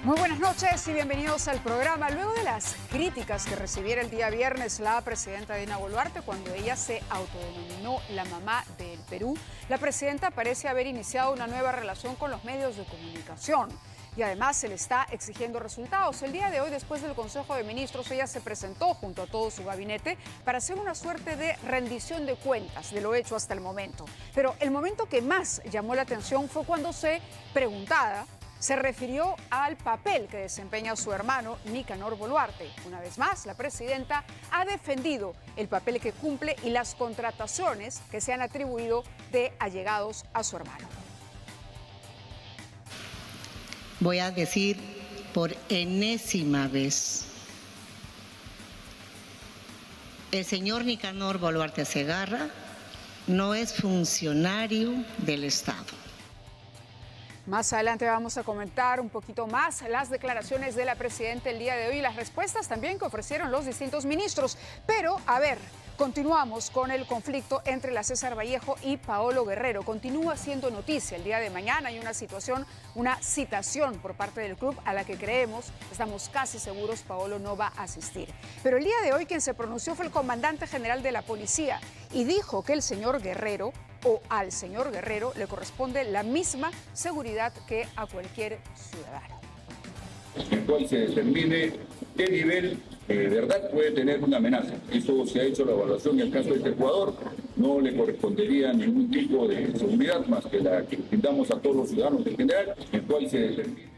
Muy buenas noches y bienvenidos al programa. Luego de las críticas que recibiera el día viernes la presidenta Dina Boluarte cuando ella se autodenominó la mamá del Perú, la presidenta parece haber iniciado una nueva relación con los medios de comunicación. Y además se le está exigiendo resultados. El día de hoy, después del Consejo de Ministros, ella se presentó junto a todo su gabinete para hacer una suerte de rendición de cuentas de lo hecho hasta el momento. Pero el momento que más llamó la atención fue cuando preguntada, se refirió al papel que desempeña su hermano Nicanor Boluarte. Una vez más, la presidenta ha defendido el papel que cumple y las contrataciones que se han atribuido de allegados a su hermano. Voy a decir por enésima vez, el señor Nicanor Boluarte Segarra no es funcionario del Estado. Más adelante vamos a comentar un poquito más las declaraciones de la presidenta el día de hoy y las respuestas también que ofrecieron los distintos ministros. Pero, a ver, continuamos con el conflicto entre la César Vallejo y Paolo Guerrero. Continúa siendo noticia el día de mañana. Hay una citación por parte del club a la que creemos, estamos casi seguros, Paolo no va a asistir. Pero el día de hoy quien se pronunció fue el comandante general de la policía y dijo que el señor Guerrero o al señor Guerrero le corresponde la misma seguridad que a cualquier ciudadano. En el cual se determine qué nivel de verdad puede tener una amenaza. Eso se ha hecho la evaluación en el caso de este jugador. No le correspondería ningún tipo de seguridad más que la que brindamos a todos los ciudadanos en general, en el cual se determine.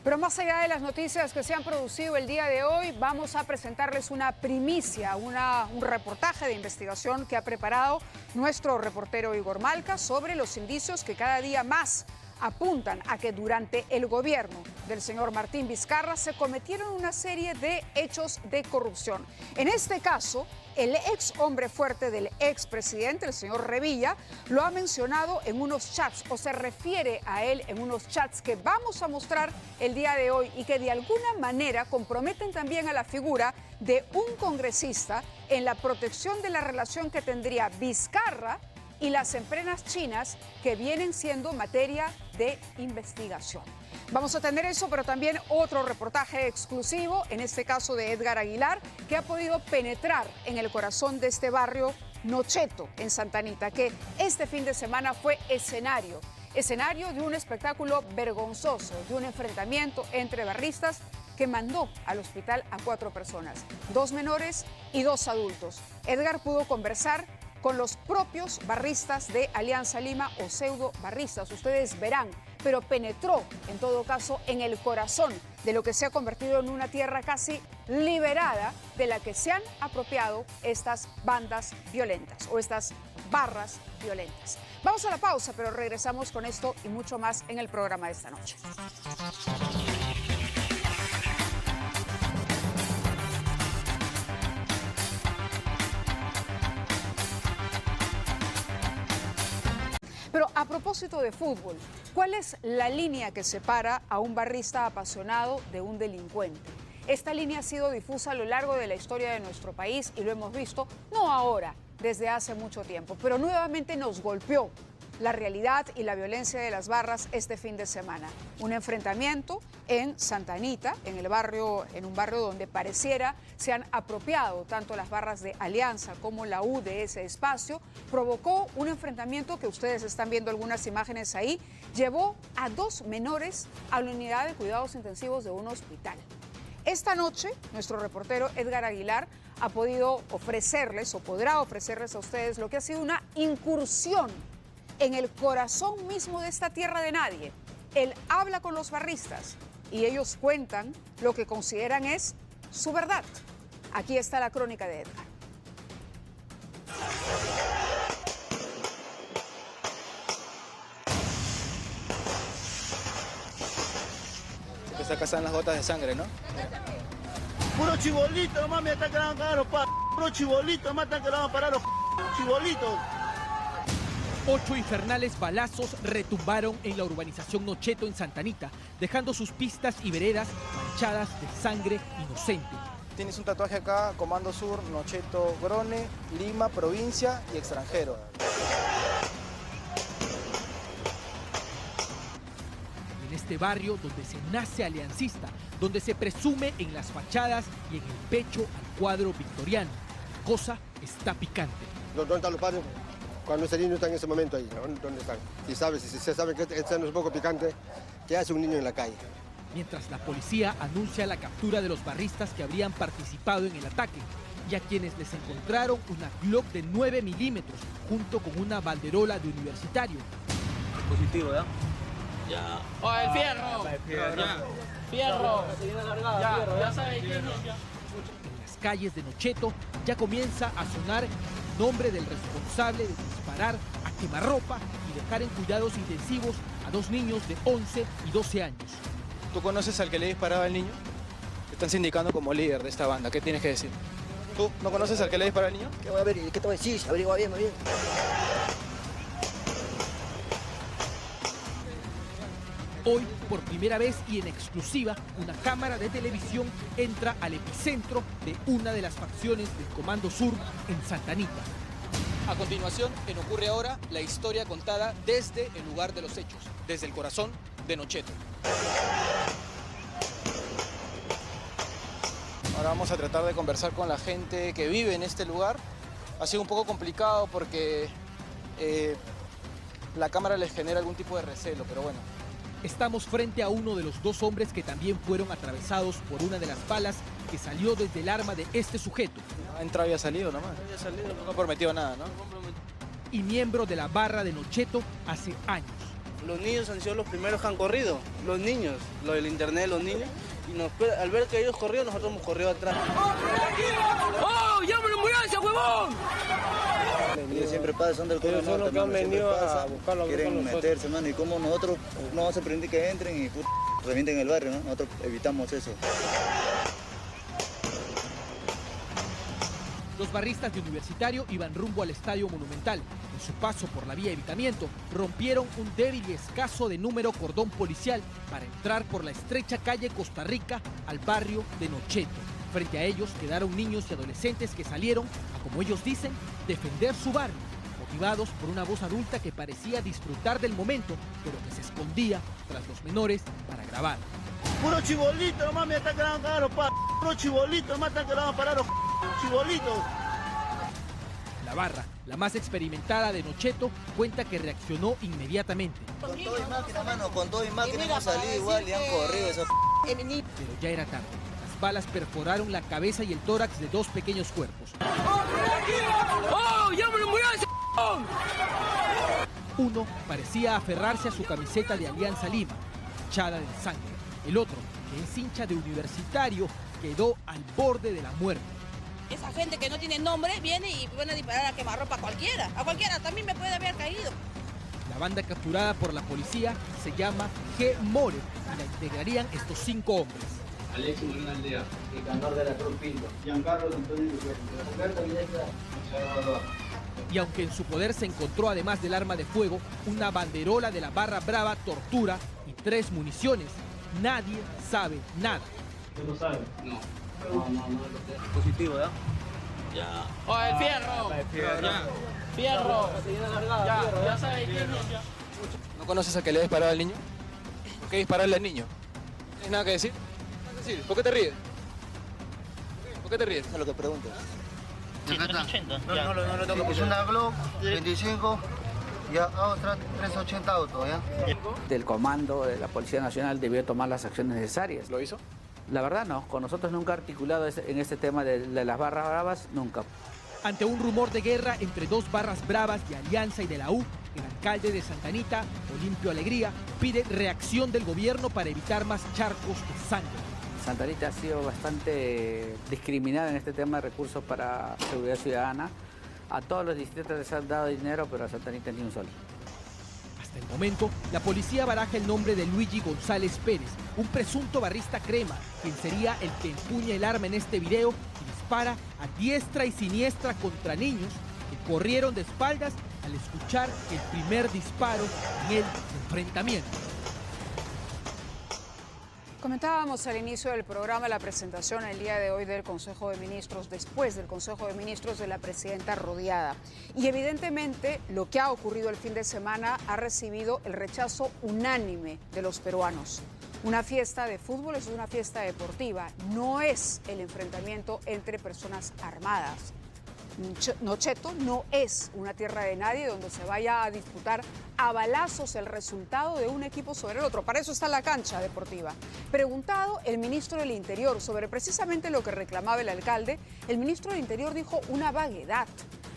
Pero más allá de las noticias que se han producido el día de hoy, vamos a presentarles una primicia, un reportaje de investigación que ha preparado nuestro reportero Igor Malca sobre los indicios que cada día más apuntan a que durante el gobierno del señor Martín Vizcarra se cometieron una serie de hechos de corrupción. En este caso, el ex hombre fuerte del expresidente, el señor Revilla, lo ha mencionado en unos chats o se refiere a él en unos chats que vamos a mostrar el día de hoy y que de alguna manera comprometen también a la figura de un congresista en la protección de la relación que tendría Vizcarra y las empresas chinas que vienen siendo materia de investigación. Vamos a tener eso, pero también otro reportaje exclusivo, en este caso de Edgar Aguilar, que ha podido penetrar en el corazón de este barrio Nocheto, en Santa Anita, que este fin de semana fue escenario de un espectáculo vergonzoso, de un enfrentamiento entre barristas que mandó al hospital a 4 personas, 2 menores y 2 adultos. Edgar pudo conversar con los propios barristas de Alianza Lima o pseudo barristas, ustedes verán, pero penetró en todo caso en el corazón de lo que se ha convertido en una tierra casi liberada de la que se han apropiado estas bandas violentas o estas barras violentas. Vamos a la pausa, pero regresamos con esto y mucho más en el programa de esta noche. Pero a propósito de fútbol, ¿cuál es la línea que separa a un barrista apasionado de un delincuente? Esta línea ha sido difusa a lo largo de la historia de nuestro país y lo hemos visto, no ahora, desde hace mucho tiempo, pero nuevamente nos golpeó la realidad y la violencia de las barras este fin de semana. Un enfrentamiento en Santa Anita, en un barrio donde pareciera se han apropiado tanto las barras de Alianza como la U de ese espacio, provocó un enfrentamiento que ustedes están viendo algunas imágenes ahí, llevó a 2 menores a la unidad de cuidados intensivos de un hospital. Esta noche, nuestro reportero Edgar Aguilar ha podido ofrecerles o podrá ofrecerles a ustedes lo que ha sido una incursión en el corazón mismo de esta tierra de nadie. Él habla con los barristas y ellos cuentan lo que consideran es su verdad. Aquí está la crónica de Edgar. Acá están las gotas de sangre, ¿no? Puro chibolito, nomás me están quedando caros, puro chibolito, nomás están quedando parar los chibolitos. 8 infernales balazos retumbaron en la urbanización Nocheto en Santa Anita, dejando sus pistas y veredas manchadas de sangre inocente. Tienes un tatuaje acá, Comando Sur, Nocheto, Grone, Lima, provincia y extranjero. En este barrio donde se nace aliancista, donde se presume en las fachadas y en el pecho al cuadro victoriano. La cosa está picante. ¿Dónde están los padres? Cuando ese niño está en ese momento ahí, ¿dónde están? Si se sabe que este es un poco picante, ¿qué hace un niño en la calle? Mientras la policía anuncia la captura de los barristas que habrían participado en el ataque y a quienes les encontraron una Glock de 9 milímetros junto con una banderola de universitario. Positivo, ¿ya? Ya. ¡Oh, el fierro! Ya. ¡Fierro! Ya sabe quién es. En las calles de Nocheto ya comienza a sonar el nombre del responsable de disparar a quemarropa y dejar en cuidados intensivos a 2 niños de 11 y 12 años. ¿Tú conoces al que le disparaba al niño? Te están sindicando como líder de esta banda. ¿Qué tienes que decir? ¿Tú no conoces al que le disparaba al niño? ¿Qué voy a ver? ¿Qué te voy a decir? Averigua bien, muy bien. Hoy, por primera vez y en exclusiva, una cámara de televisión entra al epicentro de una de las facciones del Comando Sur en Santa Anita. A continuación, en Ocurre Ahora, la historia contada desde el lugar de los hechos, desde el corazón de Nocheto. Ahora vamos a tratar de conversar con la gente que vive en este lugar. Ha sido un poco complicado porque la cámara les genera algún tipo de recelo, pero bueno. Estamos frente a uno de los 2 hombres que también fueron atravesados por una de las balas que salió desde el arma de este sujeto. Ha entrado y ha salido nomás. No ha prometido nada, ¿no? Y miembro de la barra de Nocheto hace años. Los niños han sido los primeros que han corrido. Los niños, lo del internet de los niños. Y al ver que ellos corrieron, nosotros hemos corrido atrás. ¡Oh, llámalo a la ambulancia, huevón! Siempre pasa, son del Cono Norte, que han venido a buscarlo. Quieren meterse, mano, y como nosotros no vamos a permitir que entren y revienten el barrio, ¿no? Nosotros evitamos eso. Los barristas de Universitario iban rumbo al Estadio Monumental. En su paso por la vía Evitamiento, rompieron un débil y escaso de número cordón policial para entrar por la estrecha calle Costa Rica al barrio de Nocheto. Frente a ellos quedaron niños y adolescentes que salieron a, como ellos dicen, defender su barrio, motivados por una voz adulta que parecía disfrutar del momento, pero que se escondía tras los menores para grabar. Puro chibolito, nomás me están quedando caros, pa. Puro chibolito, nomás están quedando a parar los chibolitos. La barra, la más experimentada de Nocheto, cuenta que reaccionó inmediatamente. Con todo y máquina, mano, con todo y máquina hemos salido igual y han corrido esos Pero ya era tarde. Las balas perforaron la cabeza y el tórax de 2 pequeños cuerpos. ¡Oh, llámalo a la ambulancia! Uno parecía aferrarse a su camiseta de Alianza Lima, manchada de sangre. El otro, que es hincha de Universitario, quedó al borde de la muerte. Esa gente que no tiene nombre viene y van a disparar a quemarropa a cualquiera. A cualquiera también me puede haber caído. La banda capturada por la policía se llama G. More y la integrarían estos 5 hombres. Alexis Molina Aldea, Nicanor de la Cruz Pinto, Giancarlo Antonio Roberto Villeta, Y aunque en su poder se encontró, además del arma de fuego, una banderola de la Barra Brava Tortura y 3 municiones, nadie sabe nada. ¿Tú lo sabes? No. Positivo, ¿ya? Ya. ¡Oh, el fierro! Ya. ¡Fierro! Ya sabe quién es. ¿No conoces al que le disparaba al niño? ¿Por qué dispararle al niño? ¿Tienes nada que decir? ¿Por qué te ríes? ¿Por qué te ríes? Eso es lo que preguntas. Sí, 380. No lo tengo. Es una Glock 25 y a otra 380 auto, ¿ya? Del comando de la Policía Nacional debió tomar las acciones necesarias. ¿Lo hizo? La verdad no, con nosotros nunca articulado en este tema de las barras bravas, nunca. Ante un rumor de guerra entre 2 barras bravas de Alianza y de la U, el alcalde de Santa Anita, Olimpio Alegría, pide reacción del gobierno para evitar más charcos de sangre. Santa Anita ha sido bastante discriminada en este tema de recursos para seguridad ciudadana. A todos los distritos les han dado dinero, pero a Santa Anita ni un solo. Hasta el momento, la policía baraja el nombre de Luigi González Pérez, un presunto barrista crema, quien sería el que empuña el arma en este video y dispara a diestra y siniestra contra niños que corrieron de espaldas al escuchar el primer disparo en el enfrentamiento. Comentábamos al inicio del programa la presentación el día de hoy del Consejo de Ministros, después del Consejo de Ministros de la presidenta rodeada. Y evidentemente lo que ha ocurrido el fin de semana ha recibido el rechazo unánime de los peruanos. Una fiesta de fútbol es una fiesta deportiva, no es el enfrentamiento entre personas armadas. Nocheto no es una tierra de nadie donde se vaya a disputar a balazos el resultado de un equipo sobre el otro. Para eso está la cancha deportiva. Preguntado el ministro del Interior sobre precisamente lo que reclamaba el alcalde, el ministro del Interior dijo una vaguedad,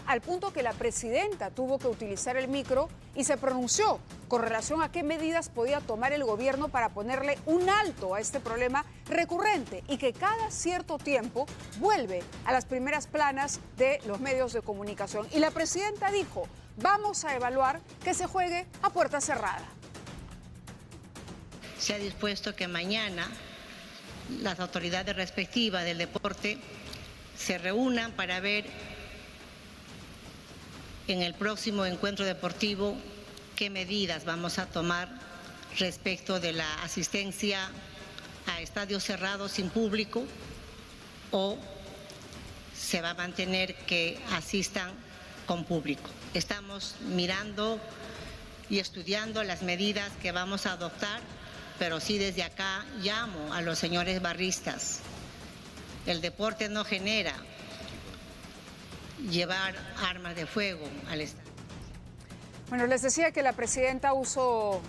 al punto que la presidenta tuvo que utilizar el micro y se pronunció con relación a qué medidas podía tomar el gobierno para ponerle un alto a este problema recurrente y que cada cierto tiempo vuelve a las primeras planas de los medios de comunicación. Y la presidenta dijo, vamos a evaluar que se juegue a puerta cerrada. Se ha dispuesto que mañana las autoridades respectivas del deporte se reúnan para ver en el próximo encuentro deportivo qué medidas vamos a tomar respecto de la asistencia a estadios cerrados sin público o se va a mantener que asistan con público. Estamos mirando y estudiando las medidas que vamos a adoptar, pero sí desde acá llamo a los señores barristas. El deporte no genera llevar armas de fuego al estadio. Bueno, les decía que la presidenta usó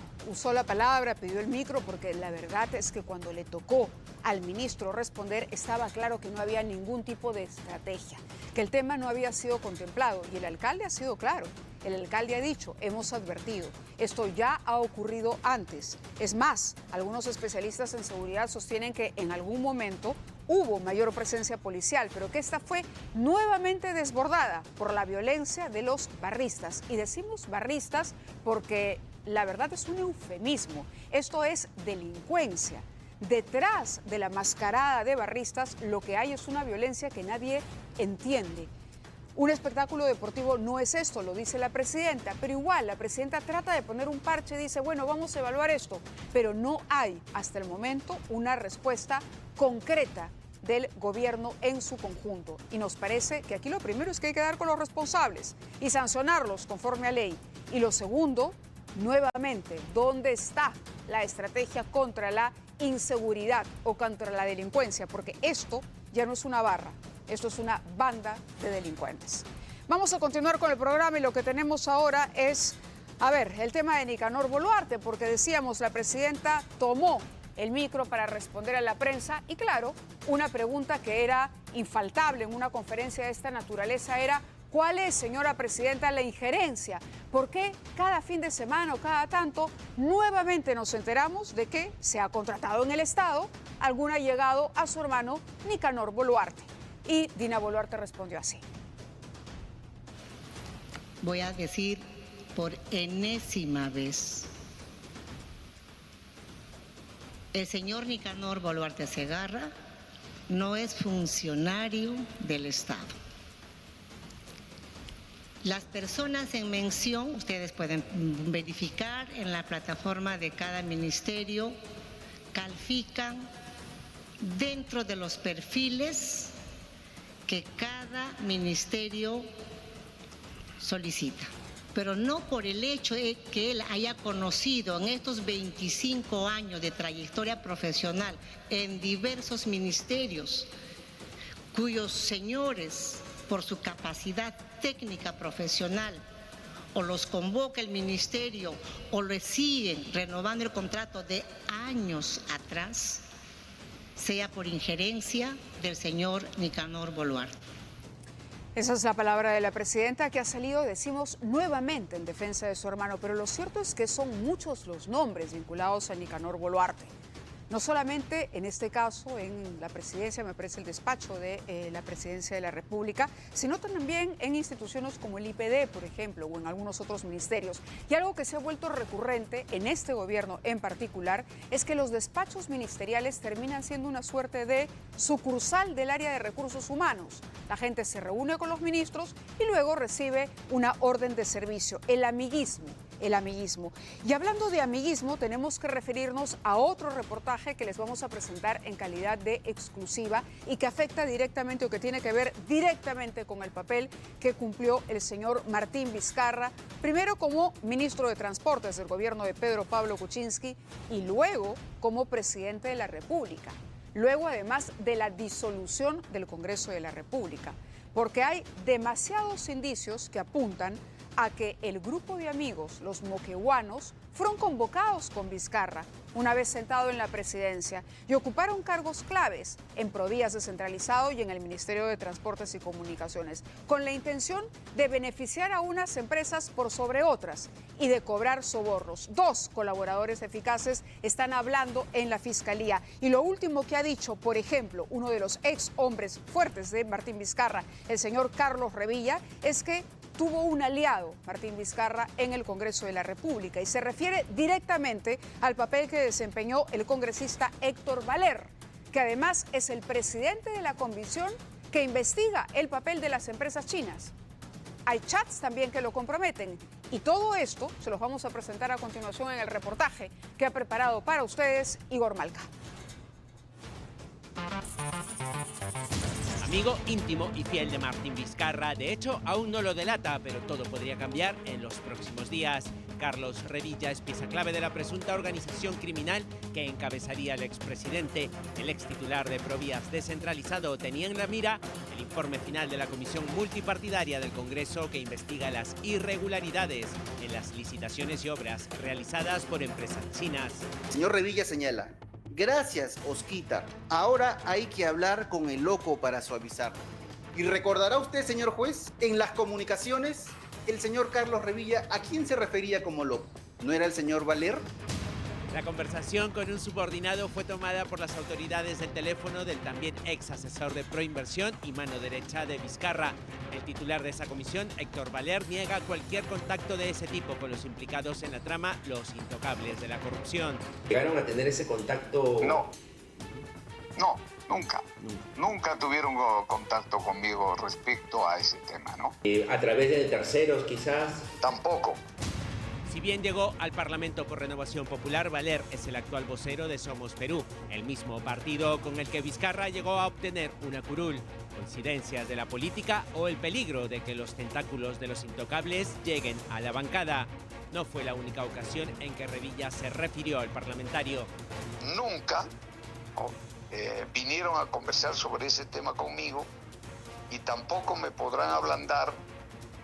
la palabra, pidió el micro, porque la verdad es que cuando le tocó al ministro responder estaba claro que no había ningún tipo de estrategia, que el tema no había sido contemplado y el alcalde ha sido claro. El alcalde ha dicho, hemos advertido, esto ya ha ocurrido antes. Es más, algunos especialistas en seguridad sostienen que en algún momento hubo mayor presencia policial, pero que esta fue nuevamente desbordada por la violencia de los barristas. Y decimos barristas porque la verdad es un eufemismo. Esto es delincuencia. Detrás de la mascarada de barristas lo que hay es una violencia que nadie entiende. Un espectáculo deportivo no es esto, lo dice la presidenta, pero igual la presidenta trata de poner un parche y dice, bueno, vamos a evaluar esto, pero no hay hasta el momento una respuesta concreta del gobierno en su conjunto. Y nos parece que aquí lo primero es que hay que dar con los responsables y sancionarlos conforme a ley. Y lo segundo, nuevamente, ¿dónde está la estrategia contra la inseguridad o contra la delincuencia? Porque esto ya no es una barra. Esto es una banda de delincuentes. Vamos a continuar con el programa y lo que tenemos ahora es, el tema de Nicanor Boluarte, porque decíamos, la presidenta tomó el micro para responder a la prensa y claro, una pregunta que era infaltable en una conferencia de esta naturaleza era, ¿cuál es, señora presidenta, la injerencia? ¿Por qué cada fin de semana o cada tanto nuevamente nos enteramos de que se ha contratado en el Estado algún allegado a su hermano Nicanor Boluarte? Y Dina Boluarte respondió así. Voy a decir por enésima vez, el señor Nicanor Boluarte Segarra no es funcionario del Estado. Las personas en mención, ustedes pueden verificar en la plataforma de cada ministerio, califican dentro de los perfiles que cada ministerio solicita, pero no por el hecho de que él haya conocido en estos 25 años de trayectoria profesional en diversos ministerios, cuyos señores, por su capacidad técnica profesional, o los convoca el ministerio o le siguen renovando el contrato de años atrás, sea por injerencia del señor Nicanor Boluarte. Esa es la palabra de la presidenta que ha salido, decimos, nuevamente en defensa de su hermano, pero lo cierto es que son muchos los nombres vinculados a Nicanor Boluarte. No solamente en este caso en la presidencia, me parece el despacho de la presidencia de la República, sino también en instituciones como el IPD, por ejemplo, o en algunos otros ministerios. Y algo que se ha vuelto recurrente en este gobierno en particular es que los despachos ministeriales terminan siendo una suerte de sucursal del área de recursos humanos. La gente se reúne con los ministros y luego recibe una orden de servicio. El amiguismo, el amiguismo. Y hablando de amiguismo, tenemos que referirnos a otro reportaje que les vamos a presentar en calidad de exclusiva y que afecta directamente o que tiene que ver directamente con el papel que cumplió el señor Martín Vizcarra, primero como ministro de Transportes del gobierno de Pedro Pablo Kuczynski y luego como presidente de la República. Luego, además de la disolución del Congreso de la República, porque hay demasiados indicios que apuntan a que el grupo de amigos, los moqueguanos, fueron convocados con Vizcarra una vez sentado en la presidencia y ocuparon cargos claves en Provías descentralizado y en el Ministerio de Transportes y Comunicaciones, con la intención de beneficiar a unas empresas por sobre otras y de cobrar sobornos. 2 colaboradores eficaces están hablando en la Fiscalía. Y lo último que ha dicho, por ejemplo, uno de los ex hombres fuertes de Martín Vizcarra, el señor Carlos Revilla, es que tuvo un aliado, Martín Vizcarra, en el Congreso de la República y se refiere directamente al papel que desempeñó el congresista Héctor Valer, que además es el presidente de la comisión que investiga el papel de las empresas chinas. Hay chats también que lo comprometen y todo esto se los vamos a presentar a continuación en el reportaje que ha preparado para ustedes Igor Malca. Amigo íntimo y fiel de Martín Vizcarra, de hecho aún no lo delata, pero todo podría cambiar en los próximos días. Carlos Revilla es pieza clave de la presunta organización criminal que encabezaría el expresidente. El ex titular de Provías descentralizado tenía en la mira el informe final de la Comisión Multipartidaria del Congreso que investiga las irregularidades en las licitaciones y obras realizadas por empresas chinas. Señor Revilla señala: gracias, Osquita. Ahora hay que hablar con el loco para suavizar. Y recordará usted, señor juez, en las comunicaciones, el señor Carlos Revilla, ¿a quién se refería como loco? ¿No era el señor Valer? La conversación con un subordinado fue tomada por las autoridades del teléfono del también ex asesor de Proinversión y mano derecha de Vizcarra. El titular de esa comisión, Héctor Valer, niega cualquier contacto de ese tipo con los implicados en la trama, los intocables de la corrupción. ¿Llegaron a tener ese contacto? No, nunca. Nunca tuvieron contacto conmigo respecto a ese tema, ¿no? ¿A través de terceros, quizás? Tampoco. Si bien llegó al Parlamento por Renovación Popular, Valer es el actual vocero de Somos Perú, el mismo partido con el que Vizcarra llegó a obtener una curul. ¿Coincidencias de la política o el peligro de que los tentáculos de los intocables lleguen a la bancada? No fue la única ocasión en que Revilla se refirió al parlamentario. Nunca vinieron a conversar sobre ese tema conmigo y tampoco me podrán ablandar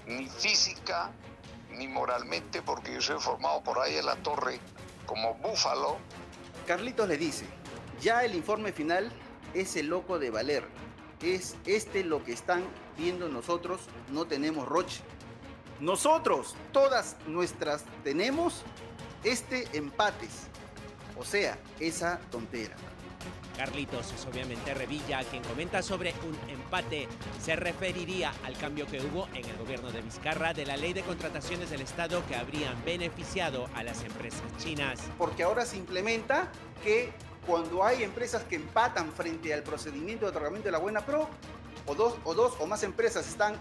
ni física ni moralmente, porque yo soy formado por ahí en la torre como búfalo. Carlitos le dice: ya el informe final es el loco de Valer. Es lo que están viendo nosotros, no tenemos roche. Nosotros, todas nuestras tenemos empates. O sea, esa tontera. Carlitos es obviamente Revilla, quien comenta sobre un empate. Se referiría al cambio que hubo en el gobierno de Vizcarra de la ley de contrataciones del Estado que habrían beneficiado a las empresas chinas. Porque ahora se implementa que cuando hay empresas que empatan frente al procedimiento de otorgamiento de la buena pro, o dos o más empresas están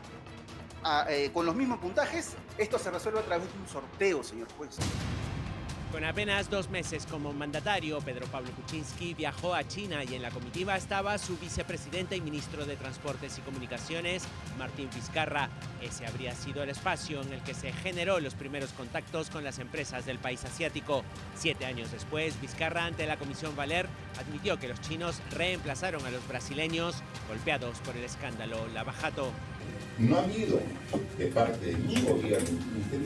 con los mismos puntajes, esto se resuelve a través de un sorteo, señor juez. Con apenas 2 meses como mandatario, Pedro Pablo Kuczynski viajó a China y en la comitiva estaba su vicepresidente y ministro de Transportes y Comunicaciones, Martín Vizcarra. Ese habría sido el espacio en el que se generó los primeros contactos con las empresas del país asiático. 7 años después, Vizcarra, ante la Comisión Valer, admitió que los chinos reemplazaron a los brasileños golpeados por el escándalo Lava-Jato. No ha habido de parte de mi gobierno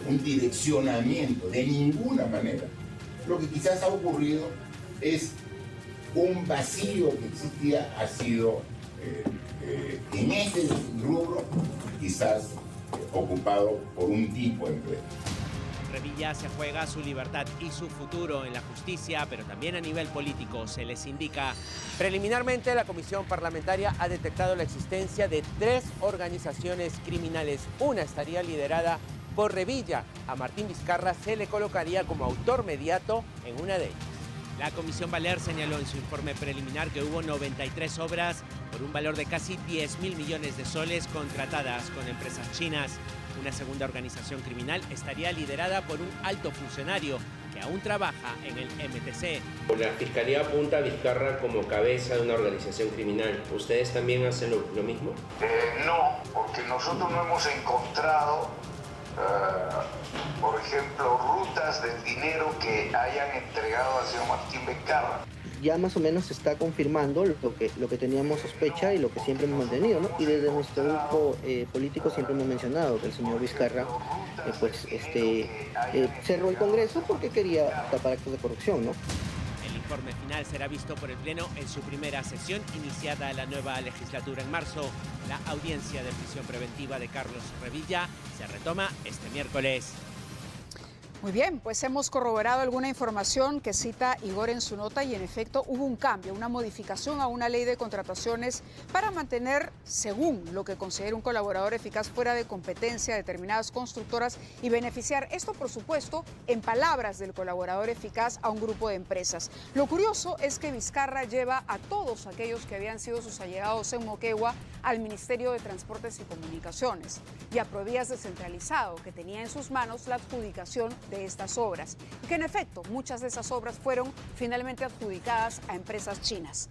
un direccionamiento de ninguna manera. Lo que quizás ha ocurrido es un vacío que existía, ha sido en este rubro quizás ocupado por un tipo de empresa. Revilla se juega su libertad y su futuro en la justicia, pero también a nivel político, se les indica. Preliminarmente, la Comisión Parlamentaria ha detectado la existencia de 3 organizaciones criminales. Una estaría liderada por Revilla. A Martín Vizcarra se le colocaría como autor mediato en una de ellas. La Comisión Valer señaló en su informe preliminar que hubo 93 obras por un valor de casi 10.000 millones de soles contratadas con empresas chinas. Una segunda organización criminal estaría liderada por un alto funcionario que aún trabaja en el MTC. La Fiscalía apunta a Vizcarra como cabeza de una organización criminal. ¿Ustedes también hacen lo mismo? No, porque nosotros no hemos encontrado, por ejemplo, rutas del dinero que hayan entregado al señor Martín Vizcarra. Ya más o menos se está confirmando lo que teníamos sospecha y lo que siempre hemos mantenido, ¿no? Y desde nuestro grupo político siempre hemos mencionado que el señor Vizcarra cerró el Congreso porque quería tapar actos de corrupción, ¿no? El informe final será visto por el Pleno en su primera sesión, iniciada la nueva legislatura en marzo. La audiencia de prisión preventiva de Carlos Revilla se retoma este miércoles. Muy bien, pues hemos corroborado alguna información que cita Igor en su nota y en efecto hubo un cambio, una modificación a una ley de contrataciones para mantener, según lo que considera un colaborador eficaz, fuera de competencia a determinadas constructoras y beneficiar esto, por supuesto, en palabras del colaborador eficaz, a un grupo de empresas. Lo curioso es que Vizcarra lleva a todos aquellos que habían sido sus allegados en Moquegua al Ministerio de Transportes y Comunicaciones y a Provías Descentralizado, que tenía en sus manos la adjudicación de estas obras, y que en efecto muchas de esas obras fueron finalmente adjudicadas a empresas chinas.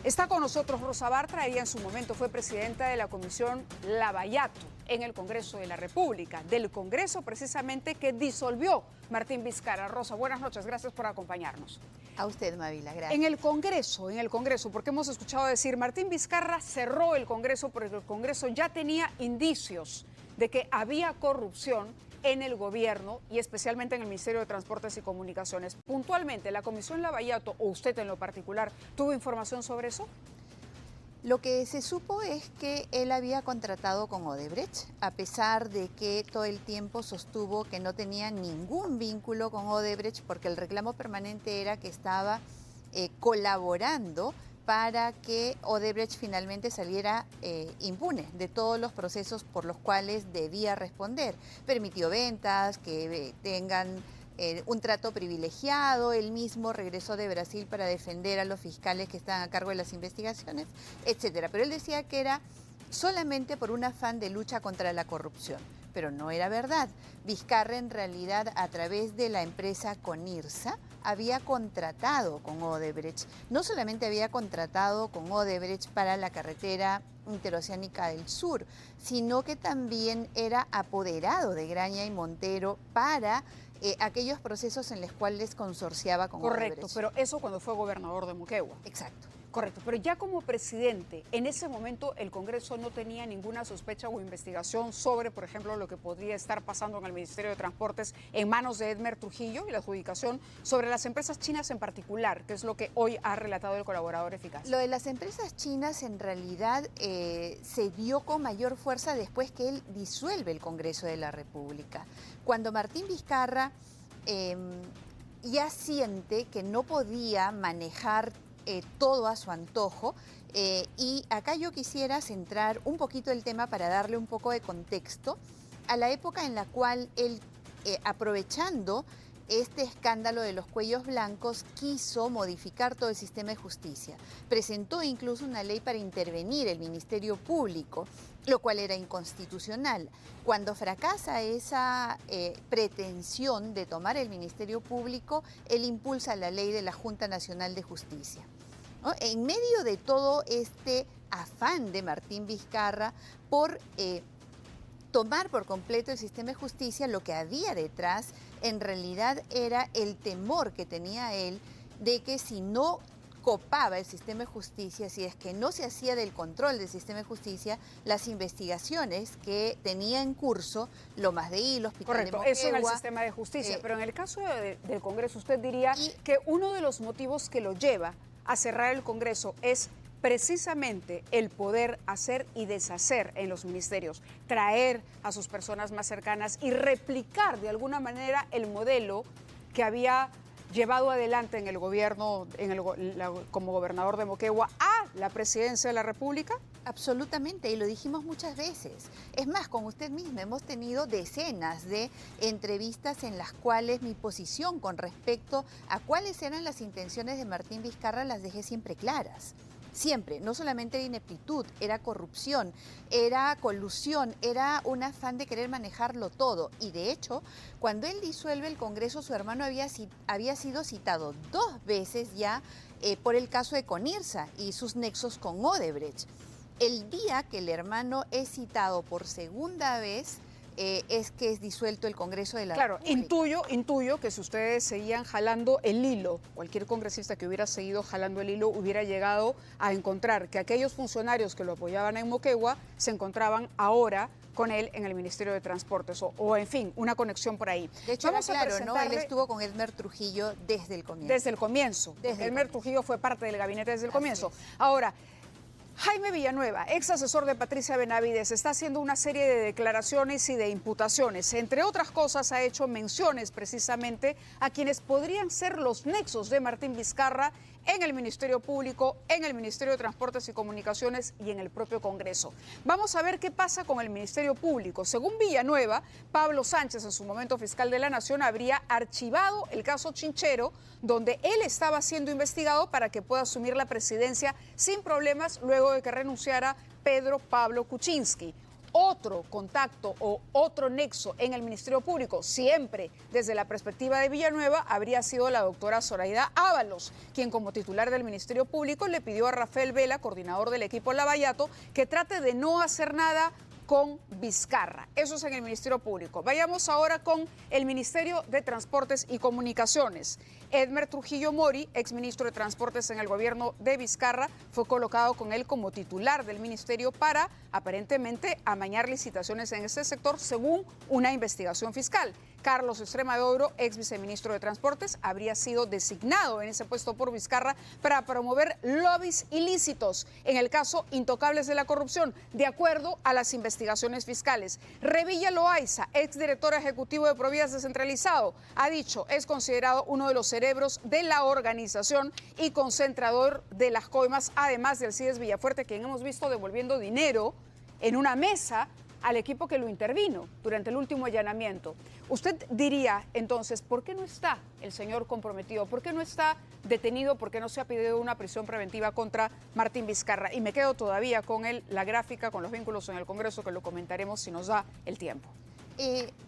Está con nosotros Rosa Bartra, ella en su momento fue presidenta de la Comisión Lavallato en el Congreso de la República, del Congreso precisamente que disolvió Martín Vizcarra. Rosa, buenas noches, gracias por acompañarnos. A usted, Mavila, gracias. En el Congreso, porque hemos escuchado decir, Martín Vizcarra cerró el Congreso porque el Congreso ya tenía indicios de que había corrupción en el gobierno y especialmente en el Ministerio de Transportes y Comunicaciones. Puntualmente, ¿la Comisión Lavallato o usted en lo particular tuvo información sobre eso? Lo que se supo es que él había contratado con Odebrecht, a pesar de que todo el tiempo sostuvo que no tenía ningún vínculo con Odebrecht, porque el reclamo permanente era que estaba colaborando para que Odebrecht finalmente saliera impune de todos los procesos por los cuales debía responder. Permitió ventas, que tengan un trato privilegiado, él mismo regresó de Brasil para defender a los fiscales que están a cargo de las investigaciones, etcétera. Pero él decía que era solamente por un afán de lucha contra la corrupción. Pero no era verdad. Vizcarra en realidad, a través de la empresa Conirsa, había contratado con Odebrecht. No solamente había contratado con Odebrecht para la carretera interoceánica del sur, sino que también era apoderado de Graña y Montero para aquellos procesos en los cuales consorciaba con Odebrecht. Correcto, pero eso cuando fue gobernador de Moquegua. Exacto. Correcto, pero ya como presidente, en ese momento el Congreso no tenía ninguna sospecha o investigación sobre, por ejemplo, lo que podría estar pasando en el Ministerio de Transportes en manos de Edmer Trujillo y la adjudicación sobre las empresas chinas en particular, que es lo que hoy ha relatado el colaborador eficaz. Lo de las empresas chinas en realidad se dio con mayor fuerza después que él disuelve el Congreso de la República. Cuando Martín Vizcarra ya siente que no podía manejar todo a su antojo, y acá yo quisiera centrar un poquito el tema para darle un poco de contexto a la época en la cual él, aprovechando este escándalo de los cuellos blancos, quiso modificar todo el sistema de justicia. Presentó incluso una ley para intervenir el Ministerio Público, lo cual era inconstitucional. Cuando fracasa esa pretensión de tomar el Ministerio Público, él impulsa la ley de la Junta Nacional de Justicia, ¿no? En medio de todo este afán de Martín Vizcarra por tomar por completo el sistema de justicia, lo que había detrás en realidad era el temor que tenía él de que si no copaba el sistema de justicia, si es que no se hacía del control del sistema de justicia, las investigaciones que tenía en curso, Lomas de Hilo, Hospital de Moquegua... Correcto, eso en el sistema de justicia, pero en el caso del Congreso, usted diría que uno de los motivos que lo lleva a cerrar el Congreso es precisamente el poder hacer y deshacer en los ministerios, traer a sus personas más cercanas y replicar de alguna manera el modelo que había llevado adelante en el gobierno, como gobernador de Moquegua, a la presidencia de la República? Absolutamente, y lo dijimos muchas veces. Es más, con usted misma hemos tenido decenas de entrevistas en las cuales mi posición con respecto a cuáles eran las intenciones de Martín Vizcarra las dejé siempre claras. siempre, no solamente era ineptitud, era corrupción, era colusión, era un afán de querer manejarlo todo. Y de hecho, cuando él disuelve el Congreso, su hermano había sido citado 2 veces ya por el caso de Conirsa y sus nexos con Odebrecht. El día que el hermano es citado por segunda vez, es que es disuelto el Congreso de la República. Claro, intuyo que si ustedes seguían jalando el hilo, cualquier congresista que hubiera seguido jalando el hilo hubiera llegado a encontrar que aquellos funcionarios que lo apoyaban en Moquegua se encontraban ahora con él en el Ministerio de Transportes o en fin, una conexión por ahí. De hecho, claro, ¿no? Él estuvo con Edmer Trujillo desde el comienzo. Desde el comienzo. Edmer Trujillo fue parte del gabinete desde el comienzo. Ahora, Jaime Villanueva, ex asesor de Patricia Benavides, está haciendo una serie de declaraciones y de imputaciones. Entre otras cosas, ha hecho menciones precisamente a quienes podrían ser los nexos de Martín Vizcarra en el Ministerio Público, en el Ministerio de Transportes y Comunicaciones y en el propio Congreso. Vamos a ver qué pasa con el Ministerio Público. Según Villanueva, Pablo Sánchez, en su momento fiscal de la Nación, habría archivado el caso Chinchero, donde él estaba siendo investigado para que pueda asumir la presidencia sin problemas luego de que renunciara Pedro Pablo Kuczynski. Otro contacto o otro nexo en el Ministerio Público, siempre desde la perspectiva de Villanueva, habría sido la doctora Zoraida Ábalos, quien como titular del Ministerio Público le pidió a Rafael Vela, coordinador del equipo Lavallato, que trate de no hacer nada con Vizcarra. Eso es en el Ministerio Público. Vayamos ahora con el Ministerio de Transportes y Comunicaciones. Edmer Trujillo Mori, exministro de Transportes en el gobierno de Vizcarra, fue colocado con él como titular del ministerio para, aparentemente, amañar licitaciones en este sector según una investigación fiscal. Carlos Extremaduro, ex viceministro de Transportes, habría sido designado en ese puesto por Vizcarra para promover lobbies ilícitos en el caso Intocables de la Corrupción, de acuerdo a las investigaciones fiscales. Revilla Loaiza, ex director ejecutivo de Provías Descentralizado, ha dicho es considerado uno de los cerebros de la organización y concentrador de las coimas, además del CIDES Villafuerte, quien hemos visto devolviendo dinero en una mesa al equipo que lo intervino durante el último allanamiento. Usted diría, entonces, ¿por qué no está el señor comprometido? ¿Por qué no está detenido? ¿Por qué no se ha pedido una prisión preventiva contra Martín Vizcarra? Y me quedo todavía con la gráfica, con los vínculos en el Congreso, que lo comentaremos si nos da el tiempo.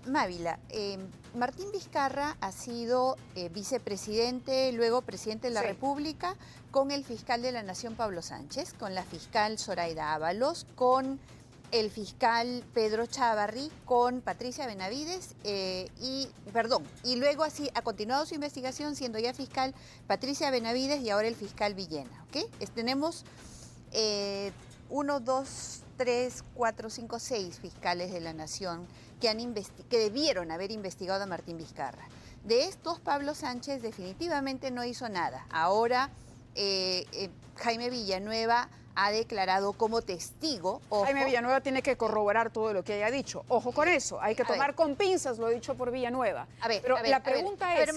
Mávila, Martín Vizcarra ha sido vicepresidente, luego presidente de la República, con el fiscal de la Nación, Pablo Sánchez, con la fiscal Zoraida Ábalos, con el fiscal Pedro Chávarri, con Patricia Benavides y luego así ha continuado su investigación siendo ya fiscal Patricia Benavides y ahora el fiscal Villena. ¿Okay? Tenemos 1, 2, 3, 4, 5, 6 fiscales de la Nación que debieron haber investigado a Martín Vizcarra. De estos, Pablo Sánchez definitivamente no hizo nada. Ahora Jaime Villanueva ha declarado como testigo. Ojo. Jaime Villanueva tiene que corroborar todo lo que haya dicho. Ojo con eso, hay que tomar con pinzas lo dicho por Villanueva. Pero la pregunta es,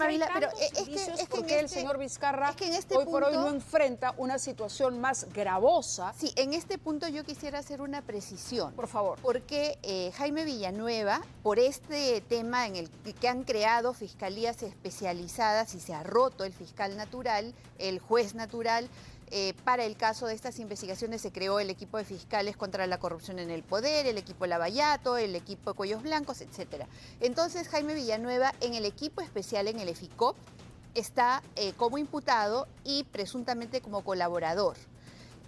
¿por qué el señor Vizcarra hoy por hoy no enfrenta una situación más gravosa? Sí, en este punto yo quisiera hacer una precisión. Por favor. Porque Jaime Villanueva, por este tema en el que han creado fiscalías especializadas y se ha roto el fiscal natural, el juez natural, para el caso de estas investigaciones se creó el equipo de fiscales contra la corrupción en el poder, el equipo Lavallato, el equipo de Cuellos Blancos, etc. Entonces Jaime Villanueva en el equipo especial, en el EFICOP, está como imputado y presuntamente como colaborador.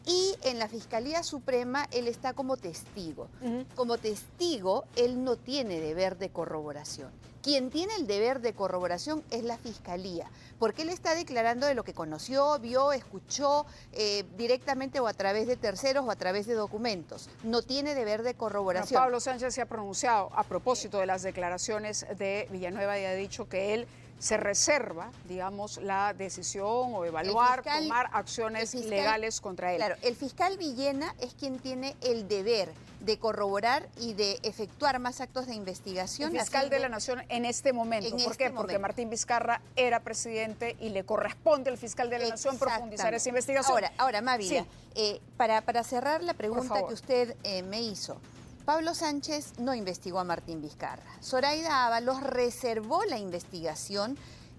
Y en la Fiscalía Suprema él está como testigo. Como testigo, él no tiene deber de corroboración. Quien tiene el deber de corroboración es la Fiscalía, porque él está declarando de lo que conoció, vio, escuchó directamente o a través de terceros o a través de documentos. No tiene deber de corroboración. Pablo Sánchez se ha pronunciado a propósito de las declaraciones de Villanueva y ha dicho que él se reserva, digamos, la decisión o evaluar, tomar acciones legales contra él. Claro, el fiscal Villena es quien tiene el deber de corroborar y de efectuar más actos de investigación. El fiscal de la Nación en este momento. ¿Por qué? Porque Martín Vizcarra era presidente y le corresponde al fiscal de la Nación profundizar esa investigación. Ahora Mávila, para cerrar la pregunta que usted me hizo, Pablo Sánchez no investigó a Martín Vizcarra. Zoraida Ábalos reservó la investigación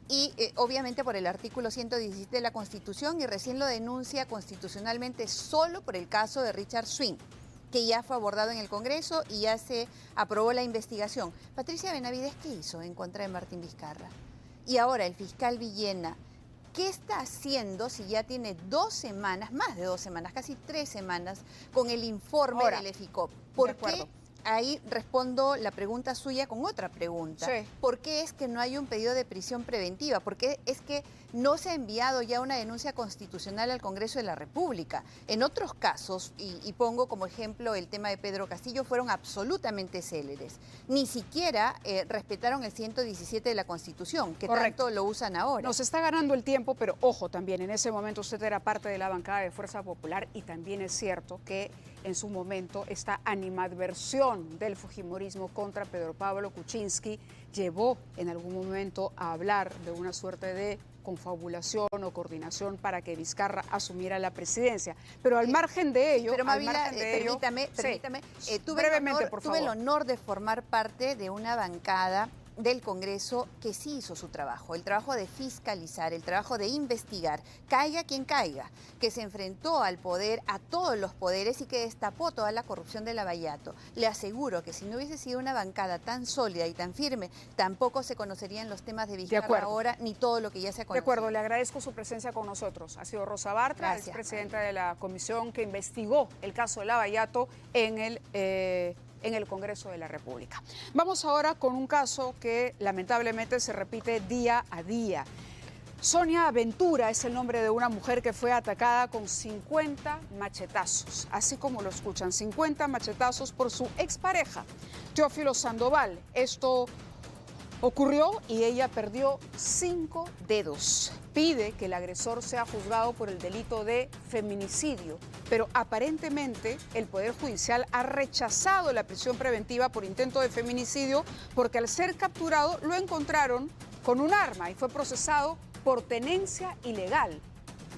y obviamente por el artículo 117 de la Constitución, y recién lo denuncia constitucionalmente solo por el caso de Richard Swing, que ya fue abordado en el Congreso y ya se aprobó la investigación. Patricia Benavides, ¿qué hizo en contra de Martín Vizcarra? Y ahora el fiscal Villena, ¿qué está haciendo si ya tiene 2 semanas, más de 2 semanas, casi 3 semanas, con el informe del EFICOP? ¿Por qué? Ahí respondo la pregunta suya con otra pregunta. Sí. ¿Por qué es que no hay un pedido de prisión preventiva? ¿Por qué es que no se ha enviado ya una denuncia constitucional al Congreso de la República? En otros casos, y pongo como ejemplo el tema de Pedro Castillo, fueron absolutamente céleres. Ni siquiera respetaron el 117 de la Constitución, que tanto lo usan ahora. Nos está ganando el tiempo, pero ojo también, en ese momento usted era parte de la bancada de Fuerza Popular y también es cierto que en su momento esta animadversión del fujimorismo contra Pedro Pablo Kuczynski llevó en algún momento a hablar de una suerte de confabulación o coordinación para que Vizcarra asumiera la presidencia. Pero al margen de ello... Pero Mávila, permítame, tuve el honor de formar parte de una bancada del Congreso que sí hizo su trabajo, el trabajo de fiscalizar, el trabajo de investigar, caiga quien caiga, que se enfrentó al poder, a todos los poderes y que destapó toda la corrupción de Lavallato. Le aseguro que si no hubiese sido una bancada tan sólida y tan firme, tampoco se conocerían los temas de Vizcarra ahora, ni todo lo que ya se ha conocido. De acuerdo, le agradezco su presencia con nosotros. Ha sido Rosa Bartra, es presidenta de la comisión que investigó el caso de Lavallato en el Congreso de la República. Vamos ahora con un caso que lamentablemente se repite día a día. Sonia Ventura es el nombre de una mujer que fue atacada con 50 machetazos, así como lo escuchan, 50 machetazos por su expareja, Teófilo Sandoval. Esto ocurrió y ella perdió 5 dedos. Pide que el agresor sea juzgado por el delito de feminicidio, pero aparentemente el Poder Judicial ha rechazado la prisión preventiva por intento de feminicidio porque al ser capturado lo encontraron con un arma y fue procesado por tenencia ilegal.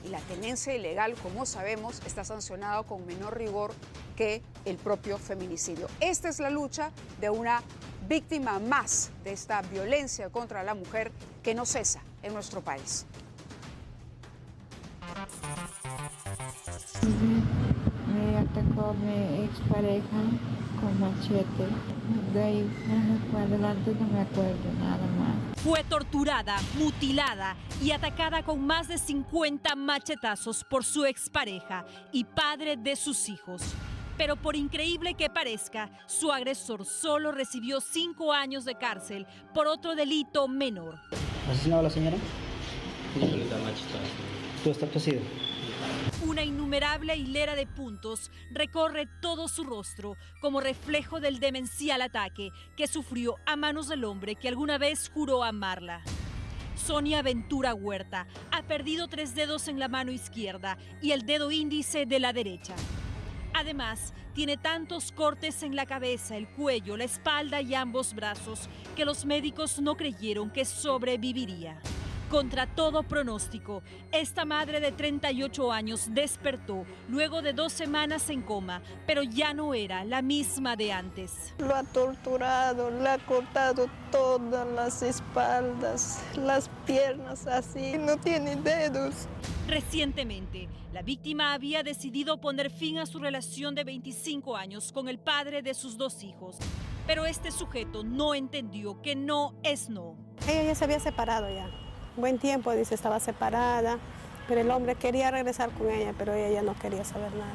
Y la tenencia ilegal, como sabemos, está sancionado con menor rigor que el propio feminicidio. Esta es la lucha de una víctima más de esta violencia contra la mujer que no cesa en nuestro país. Me atacó mi expareja con machete. De ahí para adelante no me acuerdo nada más. Fue torturada, mutilada y atacada con más de 50 machetazos por su expareja y padre de sus hijos. Pero por increíble que parezca, su agresor solo recibió 5 años de cárcel por otro delito menor. ¿Asesinado a la señora? ¿Tú has sido? Una innumerable hilera de puntos recorre todo su rostro como reflejo del demencial ataque que sufrió a manos del hombre que alguna vez juró amarla. Sonia Ventura Huerta ha perdido 3 dedos en la mano izquierda y el dedo índice de la derecha. Además, tiene tantos cortes en la cabeza, el cuello, la espalda y ambos brazos que los médicos no creyeron que sobreviviría. Contra todo pronóstico, esta madre de 38 años despertó luego de 2 semanas en coma, pero ya no era la misma de antes. Lo ha torturado, le ha cortado todas las espaldas, las piernas así, no tiene dedos. Recientemente, la víctima había decidido poner fin a su relación de 25 años con el padre de sus 2 hijos, pero este sujeto no entendió que no es no. Ella ya se había separado ya. Buen tiempo, dice, estaba separada, pero el hombre quería regresar con ella, pero ella ya no quería saber nada.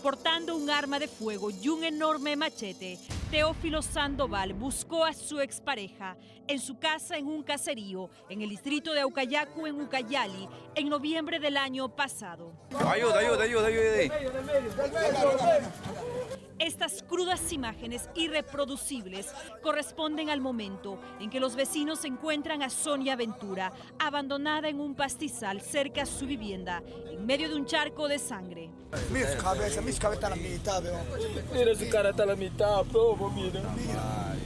Portando un arma de fuego y un enorme machete, Teófilo Sandoval buscó a su expareja en su casa en un caserío en el distrito de Aucayacu, en Ucayali, en noviembre del año pasado. Ayuda. Estas crudas imágenes irreproducibles corresponden al momento en que los vecinos encuentran a Sonia Ventura abandonada en un pastizal cerca a su vivienda, en medio de un charco de sangre. Mis cabezas están a la mitad, veo. Mira su cara, está a la mitad, probo, mira.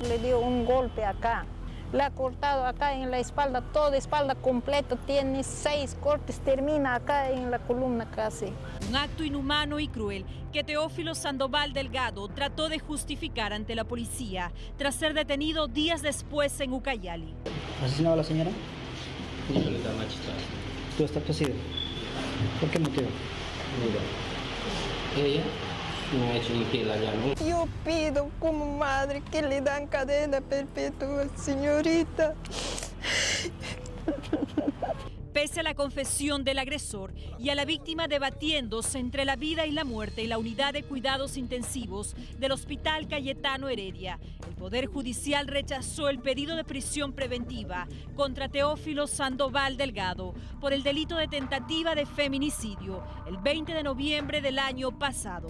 Le dio un golpe acá. Le ha cortado acá en la espalda, toda espalda completa, tiene 6 cortes, termina acá en la columna casi. Un acto inhumano y cruel que Teófilo Sandoval Delgado trató de justificar ante la policía tras ser detenido días después en Ucayali. ¿Asesinado a la señora? Violeta Machista. ¿Tú estás poseído? ¿Por qué motivo? Mira, ella no ha hecho infiel allá, ¿no? Yo pido como madre que le dan cadena perpetua, señorita. Pese a la confesión del agresor y a la víctima debatiéndose entre la vida y la muerte en la unidad de cuidados intensivos del Hospital Cayetano Heredia, el Poder Judicial rechazó el pedido de prisión preventiva contra Teófilo Sandoval Delgado por el delito de tentativa de feminicidio el 20 de noviembre del año pasado.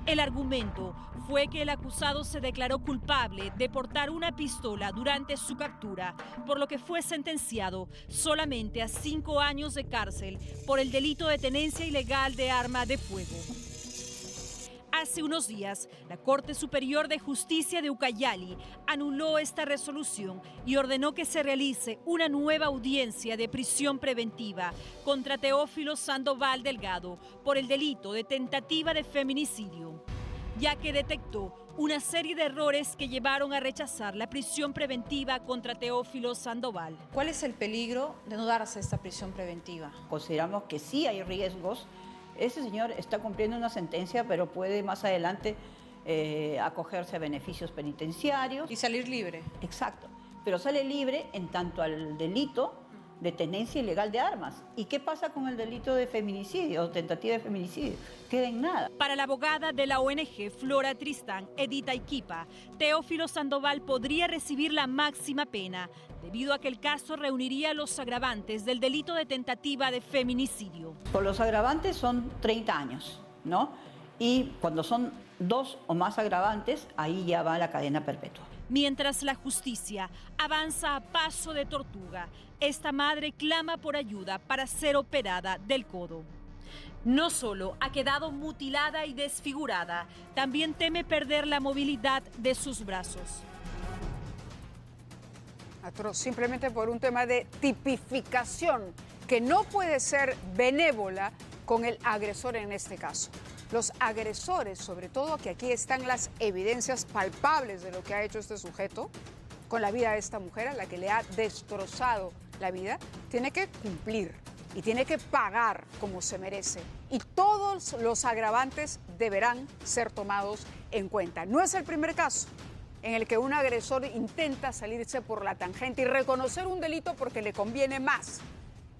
El argumento fue que el acusado se declaró culpable de portar una pistola durante su captura, por lo que fue sentenciado solamente a 5 años de cárcel por el delito de tenencia ilegal de arma de fuego. Hace unos días, la Corte Superior de Justicia de Ucayali anuló esta resolución y ordenó que se realice una nueva audiencia de prisión preventiva contra Teófilo Sandoval Delgado por el delito de tentativa de feminicidio, ya que detectó una serie de errores que llevaron a rechazar la prisión preventiva contra Teófilo Sandoval. ¿Cuál es el peligro de no darse esta prisión preventiva? Consideramos que sí hay riesgos. Ese señor está cumpliendo una sentencia, pero puede más adelante acogerse a beneficios penitenciarios. Y salir libre. Exacto, pero sale libre en tanto al delito de tenencia ilegal de armas. ¿Y qué pasa con el delito de feminicidio o tentativa de feminicidio? Queda en nada. Para la abogada de la ONG Flora Tristán, Edita Iquipa, Teófilo Sandoval podría recibir la máxima pena debido a que el caso reuniría los agravantes del delito de tentativa de feminicidio. Por los agravantes son 30 años, ¿no? Y cuando son 2 o más agravantes, ahí ya va la cadena perpetua. Mientras la justicia avanza a paso de tortuga, esta madre clama por ayuda para ser operada del codo. No solo ha quedado mutilada y desfigurada, también teme perder la movilidad de sus brazos. Simplemente por un tema de tipificación que no puede ser benévola con el agresor en este caso. Los agresores, sobre todo que aquí están las evidencias palpables de lo que ha hecho este sujeto con la vida de esta mujer a la que le ha destrozado la vida, tiene que cumplir y tiene que pagar como se merece. Y todos los agravantes deberán ser tomados en cuenta. No es el primer caso en el que un agresor intenta salirse por la tangente y reconocer un delito porque le conviene más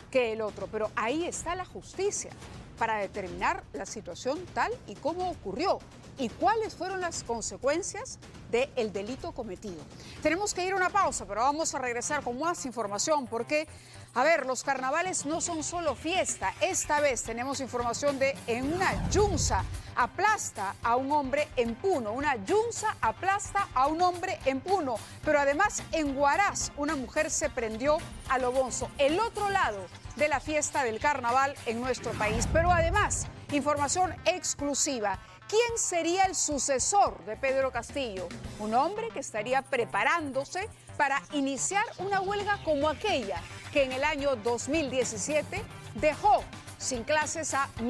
que el otro. Pero ahí está la justicia para determinar la situación tal y cómo ocurrió y cuáles fueron las consecuencias del delito cometido. Tenemos que ir a una pausa, pero vamos a regresar con más información porque, a ver, los carnavales no son solo fiesta. Esta vez tenemos información de en una yunza aplasta a un hombre en Puno. Una yunza aplasta a un hombre en Puno. Pero además en Huaraz una mujer se prendió a lo bonzo. El otro lado de la fiesta del carnaval en nuestro país. Pero además, información exclusiva. ¿Quién sería el sucesor de Pedro Castillo? Un hombre que estaría preparándose para iniciar una huelga como aquella que en el año 2017 dejó sin clases a 1,5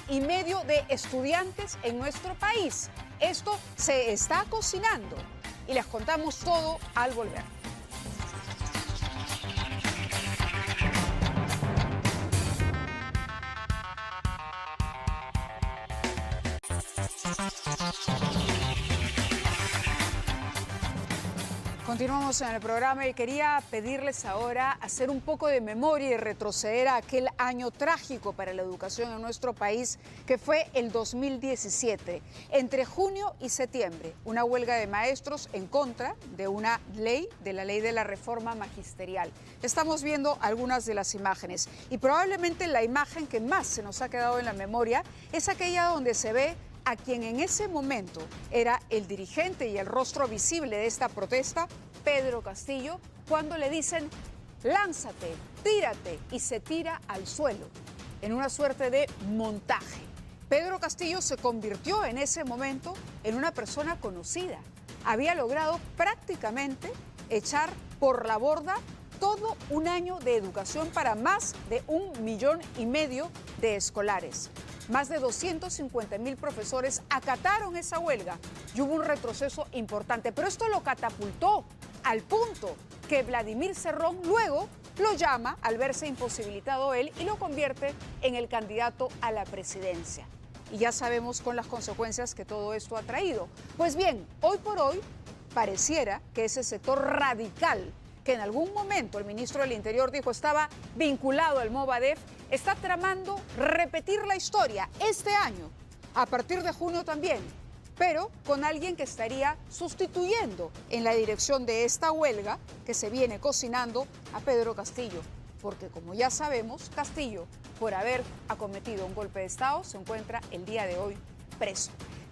millones de estudiantes en nuestro país. Esto se está cocinando y les contamos todo al volver. Continuamos en el programa y quería pedirles ahora hacer un poco de memoria y retroceder a aquel año trágico para la educación en nuestro país que fue el 2017. Entre junio y septiembre, una huelga de maestros en contra de una ley, de la ley de la reforma magisterial. Estamos viendo algunas de las imágenes y probablemente la imagen que más se nos ha quedado en la memoria es aquella donde se ve a quien en ese momento era el dirigente y el rostro visible de esta protesta, Pedro Castillo, cuando le dicen lánzate, tírate, y se tira al suelo en una suerte de montaje. Pedro Castillo se convirtió en ese momento en una persona conocida. Había logrado prácticamente echar por la borda todo un año de educación para más de 1,5 millones de escolares. Más de 250,000 profesores acataron esa huelga y hubo un retroceso importante. Pero esto lo catapultó al punto que Vladimir Cerrón luego lo llama al verse imposibilitado él y lo convierte en el candidato a la presidencia. Y ya sabemos con las consecuencias que todo esto ha traído. Pues bien, hoy por hoy pareciera que ese sector radical, que en algún momento el ministro del Interior dijo estaba vinculado al Movadef, está tramando repetir la historia este año, a partir de junio también, pero con alguien que estaría sustituyendo en la dirección de esta huelga que se viene cocinando a Pedro Castillo. Porque como ya sabemos, Castillo, por haber acometido un golpe de Estado, se encuentra el día de hoy preso.